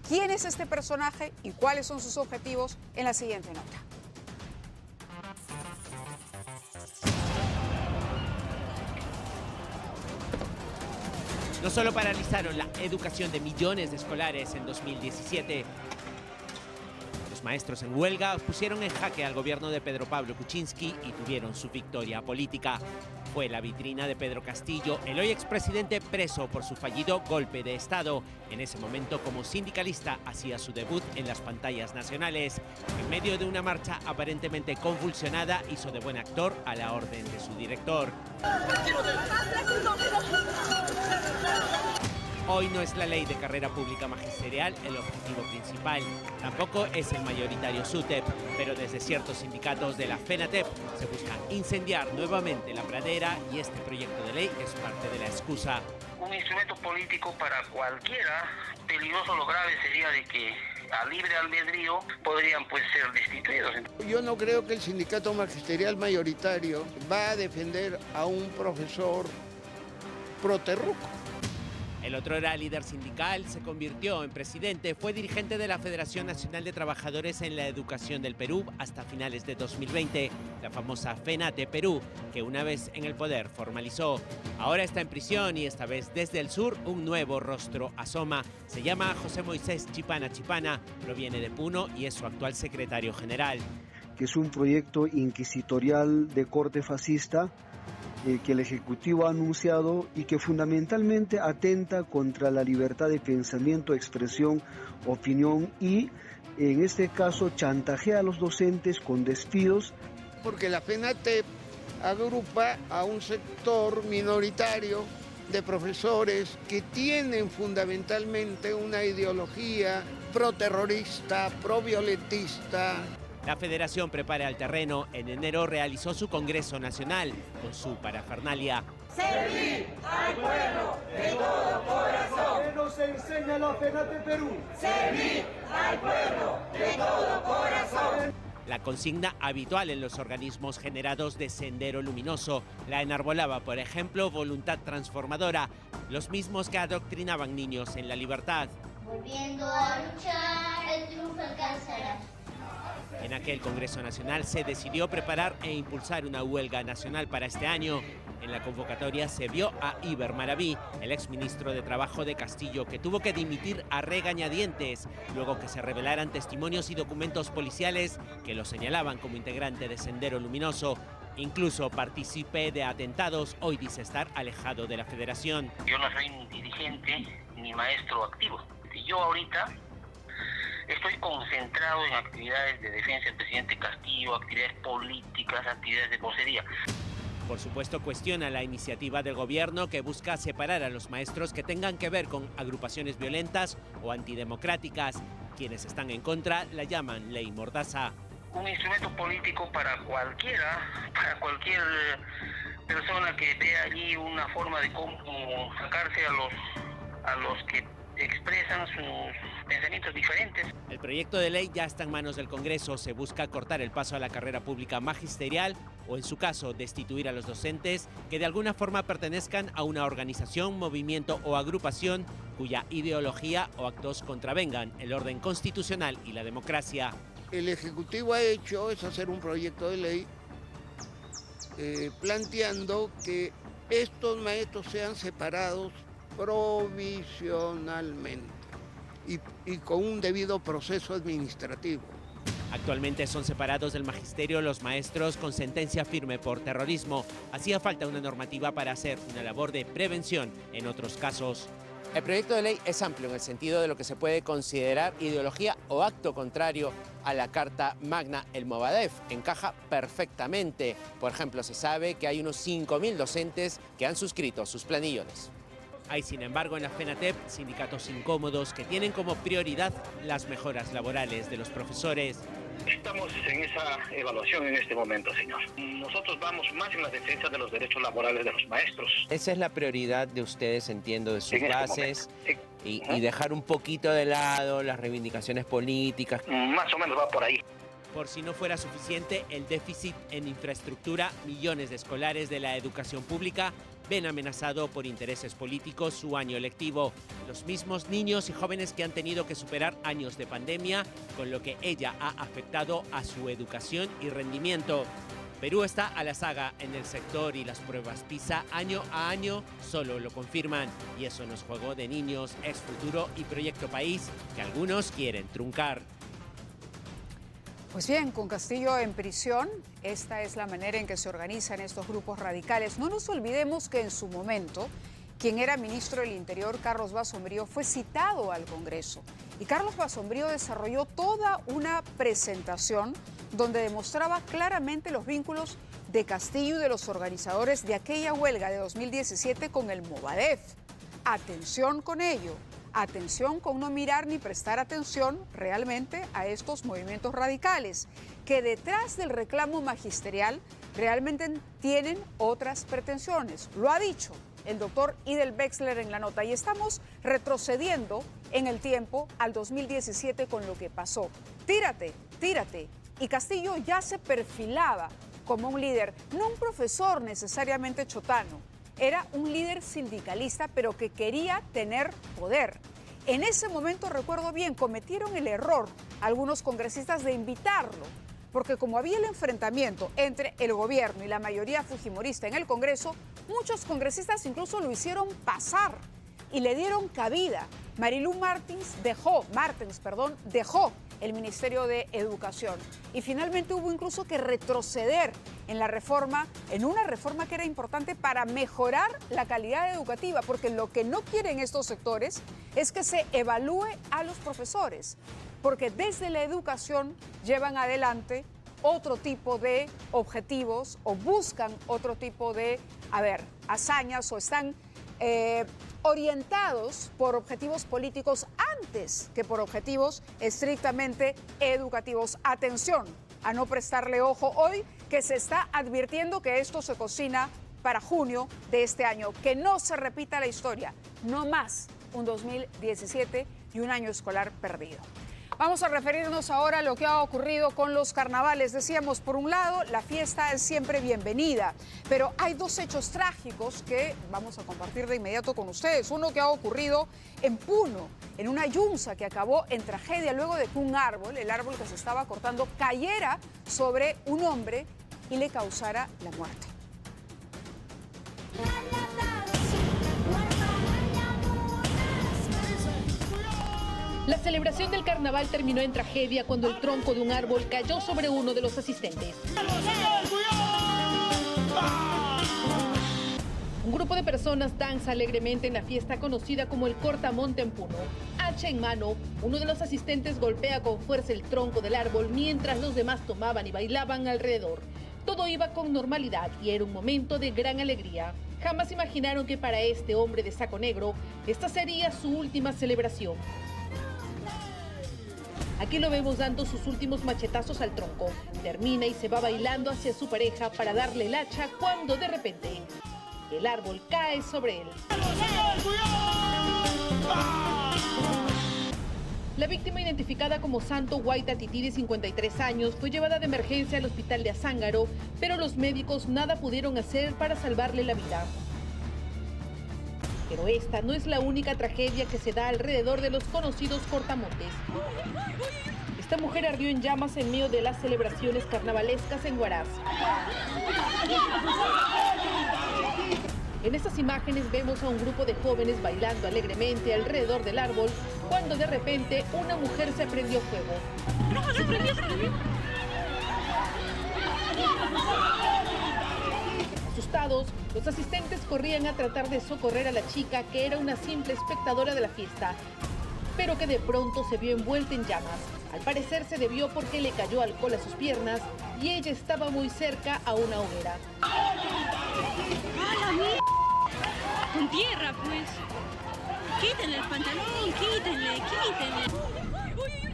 ¿Quién es este personaje y cuáles son sus objetivos? En la siguiente nota. No solo paralizaron la educación de millones de escolares en 2017. Los maestros en huelga pusieron en jaque al gobierno de Pedro Pablo Kuczynski y tuvieron su victoria política. Fue la vitrina de Pedro Castillo, el hoy expresidente preso por su fallido golpe de Estado. En ese momento, como sindicalista, hacía su debut en las pantallas nacionales. En medio de una marcha aparentemente convulsionada, hizo de buen actor a la orden de su director. Hoy no es la ley de carrera pública magisterial el objetivo principal. Tampoco es el mayoritario SUTEP, pero desde ciertos sindicatos de la FENATEP se busca incendiar nuevamente la pradera y este proyecto de ley es parte de la excusa. Un instrumento político para cualquiera. Peligroso lo grave sería de que a libre albedrío podrían ser destituidos. Yo no creo que el sindicato magisterial mayoritario va a defender a un profesor proterruco. El otro era líder sindical, se convirtió en presidente, fue dirigente de la Federación Nacional de Trabajadores en la Educación del Perú hasta finales de 2020, la famosa FENATE Perú, que una vez en el poder formalizó. Ahora está en prisión y esta vez desde el sur un nuevo rostro asoma. Se llama José Moisés Chipana Chipana, proviene de Puno y es su actual secretario general. Que es un proyecto inquisitorial de corte fascista, que el Ejecutivo ha anunciado y que fundamentalmente atenta contra la libertad de pensamiento, expresión, opinión y, en este caso, chantajea a los docentes con despidos. Porque la FENATEP agrupa a un sector minoritario de profesores que tienen fundamentalmente una ideología proterrorista, proviolentista. La federación prepara el terreno. En enero realizó su Congreso Nacional con su parafernalia. Servir al pueblo de todo corazón. ¿Qué nos enseña la FENATE Perú? Servir al pueblo de todo corazón. La consigna habitual en los organismos generados de Sendero Luminoso la enarbolaba, por ejemplo, Voluntad Transformadora, los mismos que adoctrinaban niños en la libertad. Volviendo a luchar, el triunfo alcanzará. En aquel Congreso Nacional se decidió preparar e impulsar una huelga nacional para este año. En la convocatoria se vio a Iber Maraví, el exministro de Trabajo de Castillo, que tuvo que dimitir a regañadientes, luego que se revelaran testimonios y documentos policiales que lo señalaban como integrante de Sendero Luminoso. Incluso partícipe de atentados, hoy dice estar alejado de la federación. Yo no soy ni dirigente ni maestro activo. Yo ahorita estoy concentrado en actividades de defensa del presidente Castillo, actividades políticas, actividades de vocería. Por supuesto, cuestiona la iniciativa del gobierno que busca separar a los maestros que tengan que ver con agrupaciones violentas o antidemocráticas. Quienes están en contra la llaman ley mordaza. Un instrumento político para cualquiera, para cualquier persona que vea allí una forma de cómo sacarse a los que expresan sus pensamientos diferentes. El proyecto de ley ya está en manos del Congreso. Se busca cortar el paso a la carrera pública magisterial o, en su caso, destituir a los docentes que de alguna forma pertenezcan a una organización, movimiento o agrupación cuya ideología o actos contravengan el orden constitucional y la democracia. El Ejecutivo ha hecho es hacer un proyecto de ley planteando que estos maestros sean separados provisionalmente y con un debido proceso administrativo. Actualmente son separados del magisterio los maestros con sentencia firme por terrorismo. Hacía falta una normativa para hacer una labor de prevención en otros casos. El proyecto de ley es amplio en el sentido de lo que se puede considerar ideología o acto contrario a la Carta Magna. El Movadef encaja perfectamente. Por ejemplo, se sabe que hay unos 5.000 docentes que han suscrito sus planillones. Hay, sin embargo, en la FENATEP sindicatos incómodos que tienen como prioridad las mejoras laborales de los profesores. Estamos en esa evaluación en este momento, señor. Nosotros vamos más en la defensa de los derechos laborales de los maestros. Esa es la prioridad de ustedes, entiendo, de sus bases, sí. y dejar un poquito de lado las reivindicaciones políticas. Más o menos va por ahí. Por si no fuera suficiente, el déficit en infraestructura, millones de escolares de la educación pública ven amenazado por intereses políticos su año lectivo. Los mismos niños y jóvenes que han tenido que superar años de pandemia, con lo que ella ha afectado a su educación y rendimiento. Perú está a la saga en el sector y las pruebas PISA año a año solo lo confirman. Y eso no es juego de niños, es futuro y proyecto país que algunos quieren truncar. Pues bien, con Castillo en prisión, esta es la manera en que se organizan estos grupos radicales. No nos olvidemos que en su momento, quien era ministro del Interior, Carlos Basombrío, fue citado al Congreso. Y Carlos Basombrío desarrolló toda una presentación donde demostraba claramente los vínculos de Castillo y de los organizadores de aquella huelga de 2017 con el Movadef. Atención con ello. Atención con no mirar ni prestar atención realmente a estos movimientos radicales, que detrás del reclamo magisterial realmente tienen otras pretensiones. Lo ha dicho el doctor Idel Wexler en la nota y estamos retrocediendo en el tiempo al 2017 con lo que pasó. Tírate, tírate. Y Castillo ya se perfilaba como un líder, no un profesor necesariamente chotano. Era un líder sindicalista, pero que quería tener poder. En ese momento, recuerdo bien, cometieron el error algunos congresistas de invitarlo, porque como había el enfrentamiento entre el gobierno y la mayoría fujimorista en el Congreso, muchos congresistas incluso lo hicieron pasar y le dieron cabida. Marilu Martins dejó el Ministerio de Educación y finalmente hubo incluso que retroceder en la reforma, en una reforma que era importante para mejorar la calidad educativa, porque lo que no quieren estos sectores es que se evalúe a los profesores, porque desde la educación llevan adelante otro tipo de objetivos o buscan otro tipo de, hazañas o están orientados por objetivos políticos antes que por objetivos estrictamente educativos. Atención a no prestarle ojo hoy, que se está advirtiendo que esto se cocina para junio de este año. Que no se repita la historia, no más un 2017 y un año escolar perdido. Vamos a referirnos ahora a lo que ha ocurrido con los carnavales. Decíamos, por un lado, la fiesta es siempre bienvenida, pero hay dos hechos trágicos que vamos a compartir de inmediato con ustedes. Uno que ha ocurrido en Puno, en una yunza que acabó en tragedia luego de que un árbol, el árbol que se estaba cortando, cayera sobre un hombre y le causara la muerte. La celebración del carnaval terminó en tragedia cuando el tronco de un árbol cayó sobre uno de los asistentes. Un grupo de personas danza alegremente en la fiesta conocida como el Cortamonte en Puno. Hacha en mano, uno de los asistentes golpea con fuerza el tronco del árbol mientras los demás tomaban y bailaban alrededor. Todo iba con normalidad y era un momento de gran alegría. Jamás imaginaron que para este hombre de saco negro, esta sería su última celebración. Aquí lo vemos dando sus últimos machetazos al tronco. Termina y se va bailando hacia su pareja para darle el hacha cuando de repente el árbol cae sobre él. La víctima, identificada como Santo Guaita Tití, de 53 años, fue llevada de emergencia al hospital de Azángaro, pero los médicos nada pudieron hacer para salvarle la vida. Pero esta no es la única tragedia que se da alrededor de los conocidos cortamontes. Esta mujer ardió en llamas en medio de las celebraciones carnavalescas en Huaraz. En estas imágenes vemos a un grupo de jóvenes bailando alegremente alrededor del árbol, cuando de repente una mujer se prendió fuego. ¿Se prendió fuego? Asustados, los asistentes corrían a tratar de socorrer a la chica, que era una simple espectadora de la fiesta, pero que de pronto se vio envuelta en llamas. Al parecer se debió porque le cayó alcohol a sus piernas y ella estaba muy cerca a una hoguera. ¡A la mierda! ¡Con tierra, pues! ¡Quítenle el pantalón! ¡Quítenle!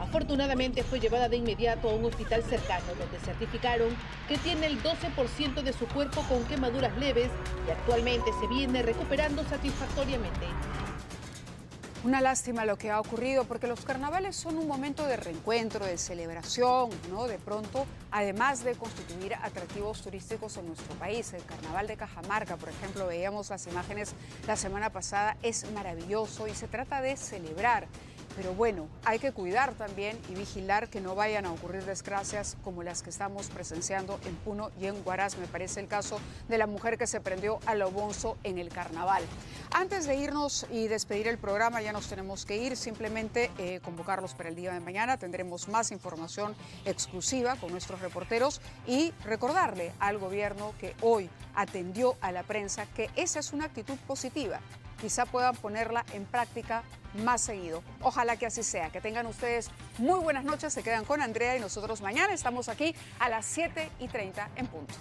Afortunadamente fue llevada de inmediato a un hospital cercano, donde certificaron que tiene el 12% de su cuerpo con quemaduras leves y actualmente se viene recuperando satisfactoriamente. Una lástima lo que ha ocurrido, porque los carnavales son un momento de reencuentro, de celebración, ¿no? De pronto, además de constituir atractivos turísticos en nuestro país. El carnaval de Cajamarca, por ejemplo, veíamos las imágenes la semana pasada, es maravilloso y se trata de celebrar. Pero bueno, hay que cuidar también y vigilar que no vayan a ocurrir desgracias como las que estamos presenciando en Puno y en Huaraz. Me parece el caso de la mujer que se prendió a lo bonzo en el carnaval. Antes de irnos y despedir el programa, ya nos tenemos que ir. Simplemente convocarlos para el día de mañana. Tendremos más información exclusiva con nuestros reporteros y recordarle al gobierno que hoy atendió a la prensa que esa es una actitud positiva. Quizá puedan ponerla en práctica más seguido. Ojalá que así sea. Que tengan ustedes muy buenas noches. Se quedan con Andrea y nosotros mañana estamos aquí a las 7:30 en punto.